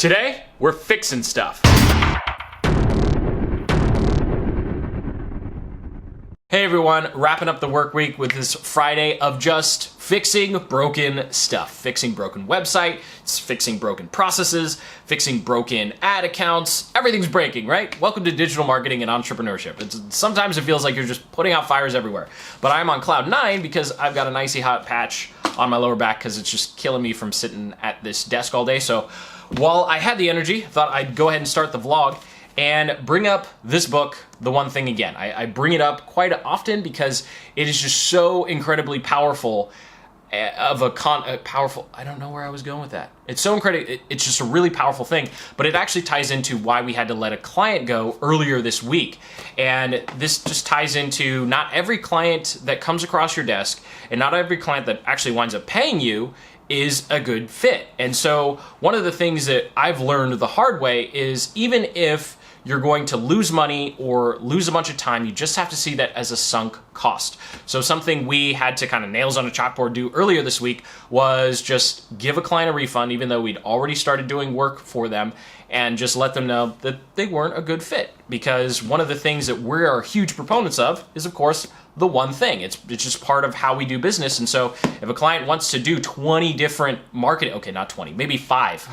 Today, we're fixing stuff. Hey everyone, wrapping up the work week with this Friday of just fixing broken stuff. Fixing broken websites, fixing broken processes, fixing broken ad accounts. Everything's breaking, right? Welcome to digital marketing and entrepreneurship. Sometimes it feels like you're just putting out fires everywhere. But I'm on cloud 9 because I've got an icy hot patch on my lower back because it's just killing me from sitting at this desk all day. So while I had the energy, I thought I'd go ahead and start the vlog and bring up this book, The One Thing again. I bring it up quite often because it is just so incredibly powerful powerful, I don't know where I was going with that. It's so incredible, it's just a really powerful thing, but it actually ties into why we had to let a client go earlier this week. And this just ties into not every client that comes across your desk and not every client that actually winds up paying you is a good fit. And so one of the things that I've learned the hard way is even if you're going to lose money or lose a bunch of time, you just have to see that as a sunk cost. So something we had to kind of nails on a chalkboard do earlier this week was just give a client a refund, even though we'd already started doing work for them, and just let them know that they weren't a good fit. Because one of the things that we are huge proponents of is, of course, the one thing. It's just part of how we do business. And so if a client wants to do 20 different marketing, okay, not 20, maybe five,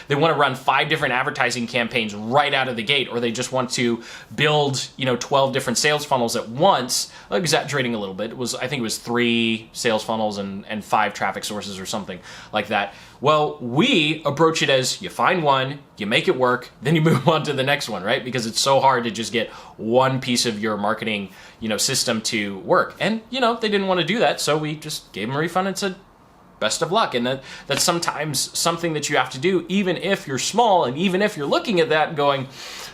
they want to run 5 different advertising campaigns right out of the gate, or they just want to build, 12 different sales funnels at once, exaggerating a little bit. I think it was 3 sales funnels and 5 traffic sources or something like that. Well, we approach it as you find one, you make it work, then you move on to the next one, right? Because it's so hard to just get one piece of your marketing, system to work. And, they didn't want to do that, so we just gave them a refund and said, best of luck. And that's sometimes something that you have to do, even if you're small, and even if you're looking at that and going,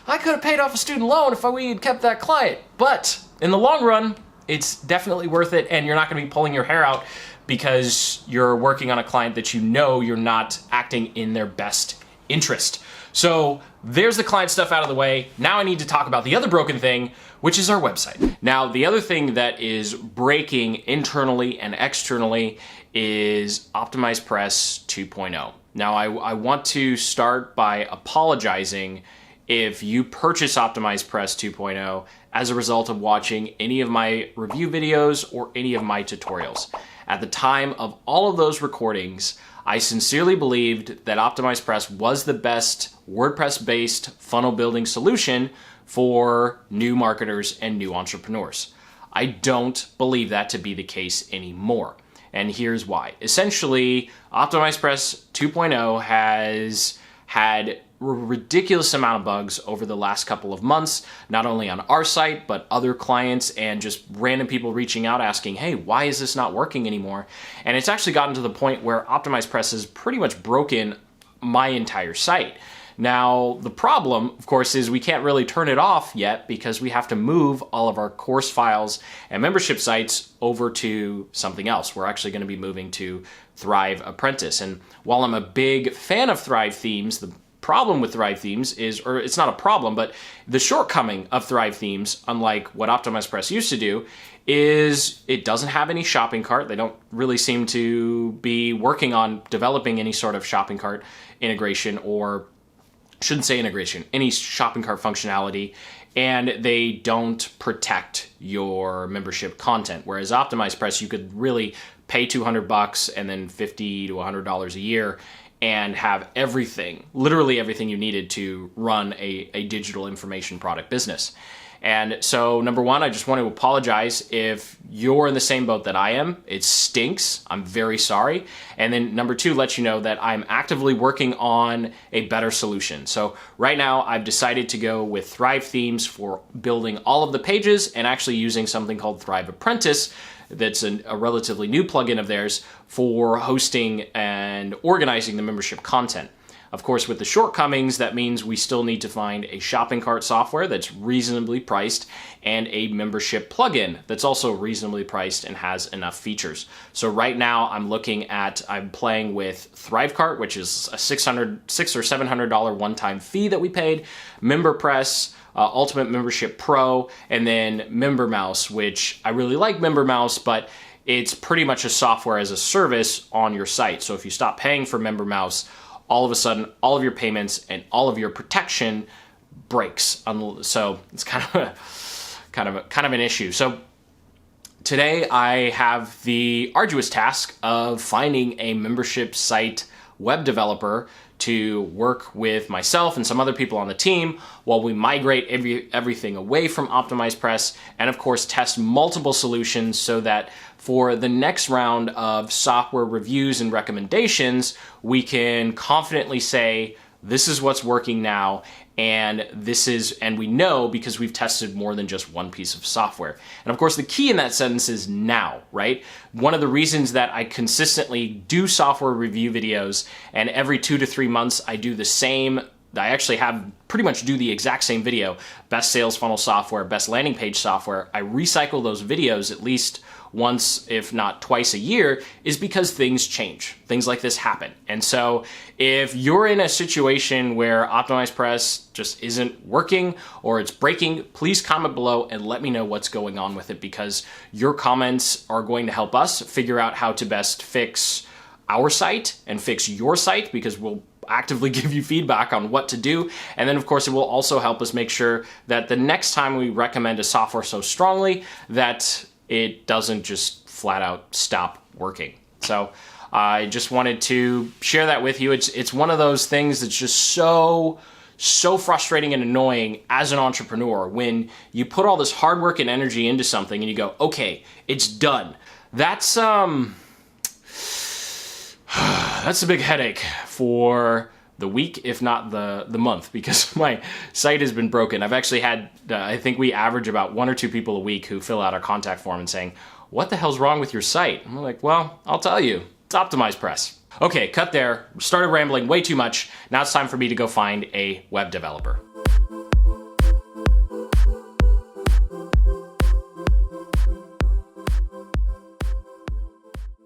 I could have paid off a student loan if we had kept that client. But in the long run, it's definitely worth it, and you're not going to be pulling your hair out because you're working on a client that you're not acting in their best interest. So there's the client stuff out of the way. Now I need to talk about the other broken thing, which is our website. Now, the other thing that is breaking internally and externally is OptimizePress 2.0. Now, I want to start by apologizing if you purchase OptimizePress 2.0 as a result of watching any of my review videos or any of my tutorials. At the time of all of those recordings, I sincerely believed that OptimizePress was the best WordPress-based funnel building solution for new marketers and new entrepreneurs. I don't believe that to be the case anymore. And here's why. Essentially, OptimizePress 2.0 has had a ridiculous amount of bugs over the last couple of months, not only on our site, but other clients and just random people reaching out asking, hey, why is this not working anymore? And it's actually gotten to the point where OptimizePress has pretty much broken my entire site. Now, the problem, of course, is we can't really turn it off yet because we have to move all of our course files and membership sites over to something else. We're actually going to be moving to Thrive Apprentice. And while I'm a big fan of Thrive themes, the problem with Thrive themes is, or it's not a problem, but the shortcoming of Thrive themes, unlike what OptimizePress used to do, is it doesn't have any shopping cart. They don't really seem to be working on developing any sort of shopping cart integration, or shouldn't say integration, any shopping cart functionality, and they don't protect your membership content. Whereas OptimizePress, you could really pay $200 and then $50 to $100 a year and have everything, literally everything you needed to run a digital information product business. And so, number one, I just want to apologize if you're in the same boat that I am. It stinks. I'm very sorry. And then number two, let you know that I'm actively working on a better solution. So right now, I've decided to go with Thrive themes for building all of the pages and actually using something called Thrive Apprentice. That's a relatively new plugin of theirs for hosting and organizing the membership content. Of course, with the shortcomings, that means we still need to find a shopping cart software that's reasonably priced and a membership plugin that's also reasonably priced and has enough features. So right now I'm playing with ThriveCart, which is a $600 or $700 one-time fee that we paid, MemberPress, Ultimate Membership Pro, and then MemberMouse, which I really like MemberMouse, but it's pretty much a software as a service on your site. So if you stop paying for MemberMouse, all of a sudden all of your payments and all of your protection breaks. So it's kind of an issue. So today I have the arduous task of finding a membership site web developer to work with myself and some other people on the team while we migrate everything away from OptimizePress, and of course test multiple solutions so that for the next round of software reviews and recommendations, we can confidently say, this is what's working now, and we know because we've tested more than just one piece of software. And of course, the key in that sentence is now, right? One of the reasons that I consistently do software review videos, and every 2 to 3 months I do the same, I actually have pretty much do the exact same video, best sales funnel software, best landing page software. I recycle those videos at least once, if not twice a year, is because things change. Things like this happen. And so if you're in a situation where OptimizePress just isn't working or it's breaking, please comment below and let me know what's going on with it, because your comments are going to help us figure out how to best fix our site and fix your site, because we'll actively give you feedback on what to do. And then of course it will also help us make sure that the next time we recommend a software so strongly that it doesn't just flat out stop working. So I just wanted to share that with you. It's one of those things that's just so frustrating and annoying as an entrepreneur when you put all this hard work and energy into something and you go, okay, it's done. That's a big headache for the week, if not the month, because my site has been broken. I've actually had, I think we average about 1 or 2 people a week who fill out our contact form and saying, what the hell's wrong with your site? And I'm like, well, I'll tell you, it's OptimizePress. Okay, cut there. Started rambling way too much. Now it's time for me to go find a web developer.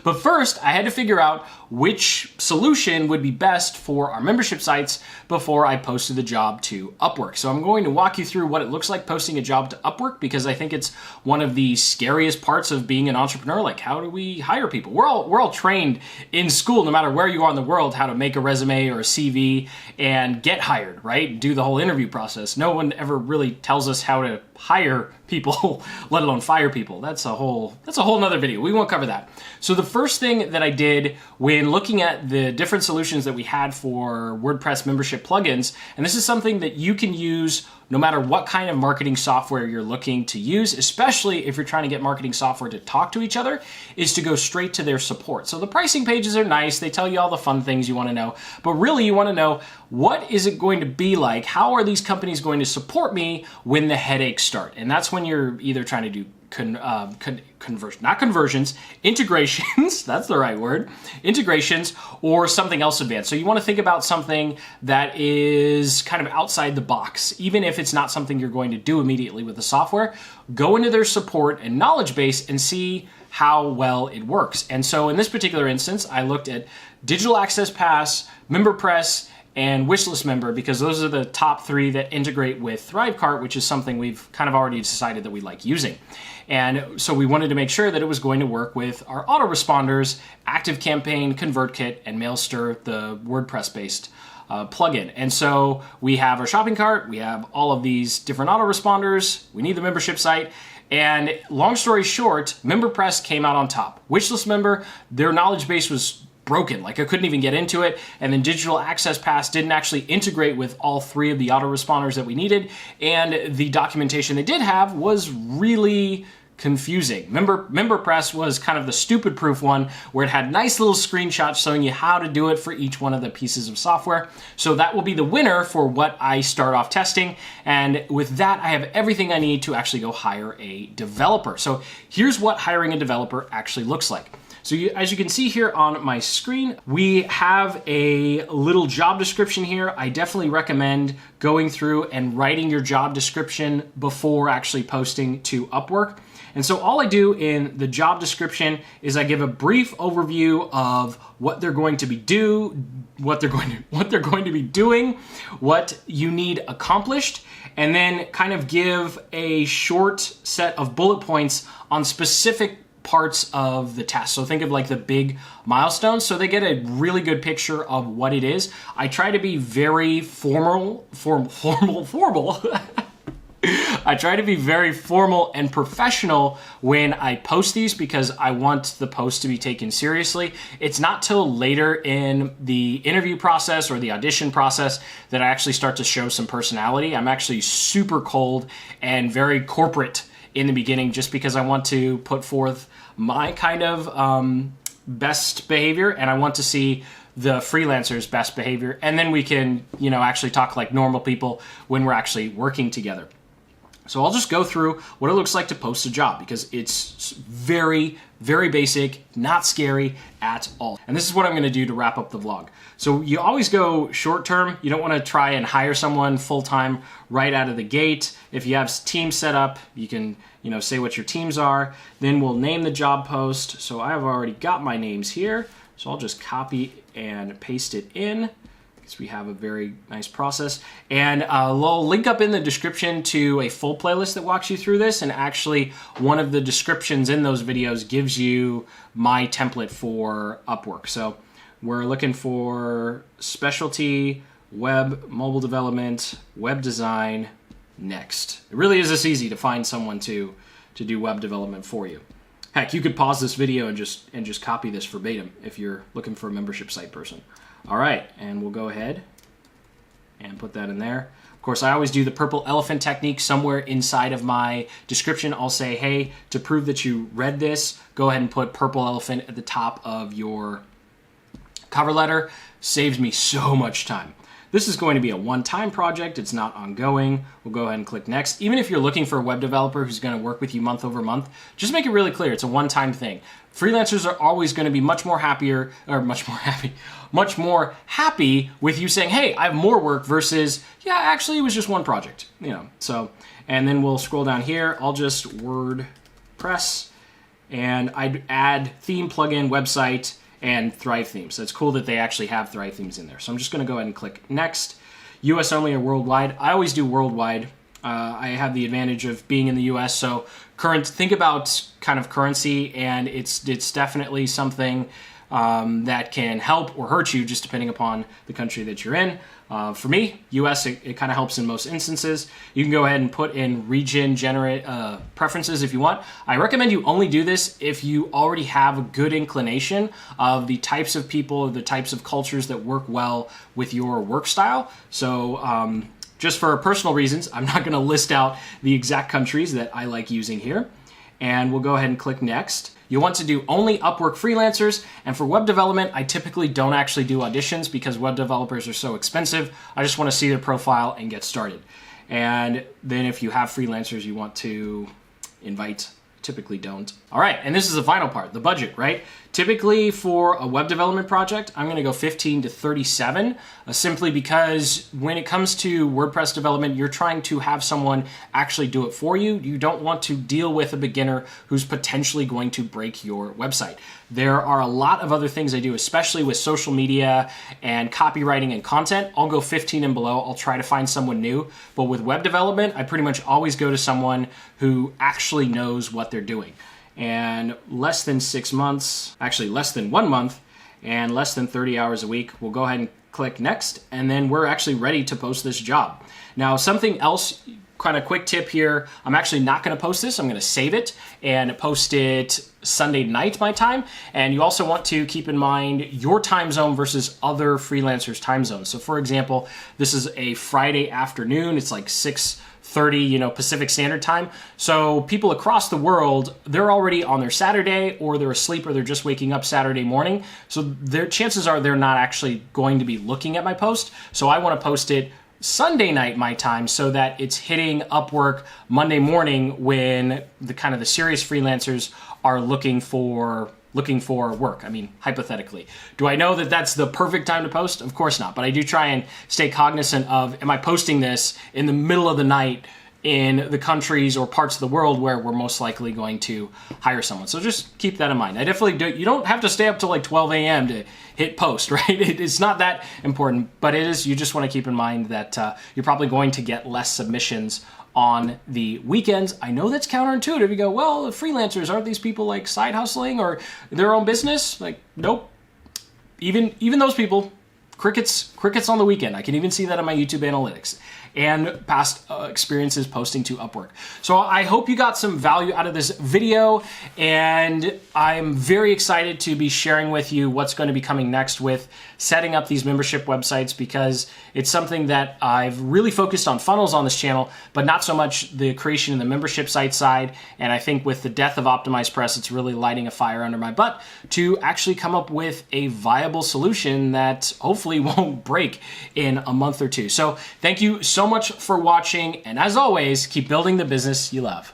But first, I had to figure out which solution would be best for our membership sites before I posted the job to Upwork. So I'm going to walk you through what it looks like posting a job to Upwork, because I think it's one of the scariest parts of being an entrepreneur. Like, how do we hire people? We're all trained in school, no matter where you are in the world, how to make a resume or a CV and get hired, right? Do the whole interview process. No one ever really tells us how to hire people, let alone fire people. That's a whole nother video. We won't cover that. So the first thing that I did when looking at the different solutions that we had for WordPress membership plugins, and this is something that you can use no matter what kind of marketing software you're looking to use, especially if you're trying to get marketing software to talk to each other, is to go straight to their support. So the pricing pages are nice. They tell you all the fun things you want to know, but really you want to know, what is it going to be like? How are these companies going to support me when the headaches start? And that's when you're either trying to do integrations, that's the right word, integrations, or something else advanced. So you want to think about something that is kind of outside the box. Even if it's not something you're going to do immediately with the software, go into their support and knowledge base and see how well it works. And so in this particular instance, I looked at Digital Access Pass, MemberPress, and Wishlist Member, because those are the top 3 that integrate with Thrivecart, which is something we've kind of already decided that we like using. And so we wanted to make sure that it was going to work with our autoresponders, ActiveCampaign, ConvertKit, and Mailster, the WordPress-based plugin. And so we have our shopping cart, we have all of these different autoresponders, we need the membership site, and long story short, MemberPress came out on top. Wishlist Member, their knowledge base was broken, like I couldn't even get into it, and then Digital Access Pass didn't actually integrate with all 3 of the autoresponders that we needed, and the documentation they did have was really confusing. MemberPress was kind of the stupid proof one, where it had nice little screenshots showing you how to do it for each one of the pieces of software. So that will be the winner for what I start off testing, and with that I have everything I need to actually go hire a developer. So here's what hiring a developer actually looks like. So as you can see here on my screen, we have a little job description here. I definitely recommend going through and writing your job description before actually posting to Upwork. And so all I do in the job description is I give a brief overview of what they're going to be what they're going to be doing, what you need accomplished, and then kind of give a short set of bullet points on specific parts of the task. So think of like the big milestones, so they get a really good picture of what it is. I try to be very formal. I try to be very formal and professional when I post these because I want the post to be taken seriously. It's not till later in the interview process or the audition process that I actually start to show some personality. I'm actually super cold and very corporate in the beginning just because I want to put forth my kind of best behavior, and I want to see the freelancer's best behavior. And then we can, actually talk like normal people when we're actually working together. So I'll just go through what it looks like to post a job because it's very, very basic, not scary at all. And this is what I'm going to do to wrap up the vlog. So you always go short term. You don't want to try and hire someone full time right out of the gate. If you have teams set up, you can, say what your teams are. Then we'll name the job post. So I've already got my names here. So I'll just copy and paste it in. We have a very nice process, and I'll link up in the description to a full playlist that walks you through this, and actually one of the descriptions in those videos gives you my template for Upwork. So we're looking for specialty, web, mobile development, web design, next. It really is this easy to find someone to do web development for you. Heck, you could pause this video and just copy this verbatim if you're looking for a membership site person. All right, and we'll go ahead and put that in there. Of course, I always do the purple elephant technique. Somewhere inside of my description, I'll say, hey, to prove that you read this, go ahead and put purple elephant at the top of your cover letter. Saves me so much time. This is going to be a one-time project. It's not ongoing. We'll go ahead and click next. Even if you're looking for a web developer who's going to work with you month over month, just make it really clear. It's a one-time thing. Freelancers are always going to be much more happy with you saying, hey, I have more work versus, yeah, actually it was just one project, So, and then we'll scroll down here. I'll just WordPress, and I'd add theme, plugin, website, and Thrive themes. So it's cool that they actually have Thrive themes in there. So I'm just going to go ahead and click next. US only or worldwide? I always do worldwide. I have the advantage of being in the US, so think about kind of currency, and it's definitely something that can help or hurt you just depending upon the country that you're in. For me, US, it kind of helps in most instances. You can go ahead and put in region generate preferences if you want. I recommend you only do this if you already have a good inclination of the types of people, the types of cultures that work well with your work style. So just for personal reasons, I'm not going to list out the exact countries that I like using here. And we'll go ahead and click next. You want to do only Upwork freelancers, and for web development, I typically don't actually do auditions because web developers are so expensive. I just want to see their profile and get started. And then if you have freelancers you want to invite, typically don't. All right, and this is the final part, the budget, right? Typically for a web development project, I'm going to go 15 to 37, simply because when it comes to WordPress development, you're trying to have someone actually do it for you. You don't want to deal with a beginner who's potentially going to break your website. There are a lot of other things I do, especially with social media and copywriting and content. I'll go 15 and below. I'll try to find someone new. But with web development, I pretty much always go to someone who actually knows what they're doing. And less than 6 months, actually less than 1 month, and less than 30 hours a week, we'll go ahead and click next, and then we're actually ready to post this job. Now, something else, kind of quick tip here, I'm actually not going to post this. I'm going to save it and post it Sunday night my time. And you also want to keep in mind your time zone versus other freelancers' time zones. So for example, this is a Friday afternoon. It's like 6:30, Pacific Standard Time. So people across the world, they're already on their Saturday, or they're asleep, or they're just waking up Saturday morning. So their chances are they're not actually going to be looking at my post. So I want to post it Sunday night my time so that it's hitting Upwork Monday morning when the serious freelancers are looking for work. I mean, hypothetically. Do I know that that's the perfect time to post? Of course not, but I do try and stay cognizant of, am I posting this in the middle of the night in the countries or parts of the world where we're most likely going to hire someone? So just keep that in mind. I definitely do. You don't have to stay up till like 12 a.m. to hit post, right? It's not that important, but it is. You just want to keep in mind that you're probably going to get less submissions on the weekends. I know that's counterintuitive. You go, well, freelancers, aren't these people like side hustling or their own business? Like, nope. Even those people, crickets on the weekend. I can even see that on my YouTube analytics and past experiences posting to Upwork. So I hope you got some value out of this video, and I'm very excited to be sharing with you what's going to be coming next with setting up these membership websites, because it's something that I've really focused on funnels on this channel, but not so much the creation of the membership site side. And I think with the death of OptimizePress, it's really lighting a fire under my butt to actually come up with a viable solution that hopefully won't break in a month or two. So thank you so much for watching, and as always, keep building the business you love.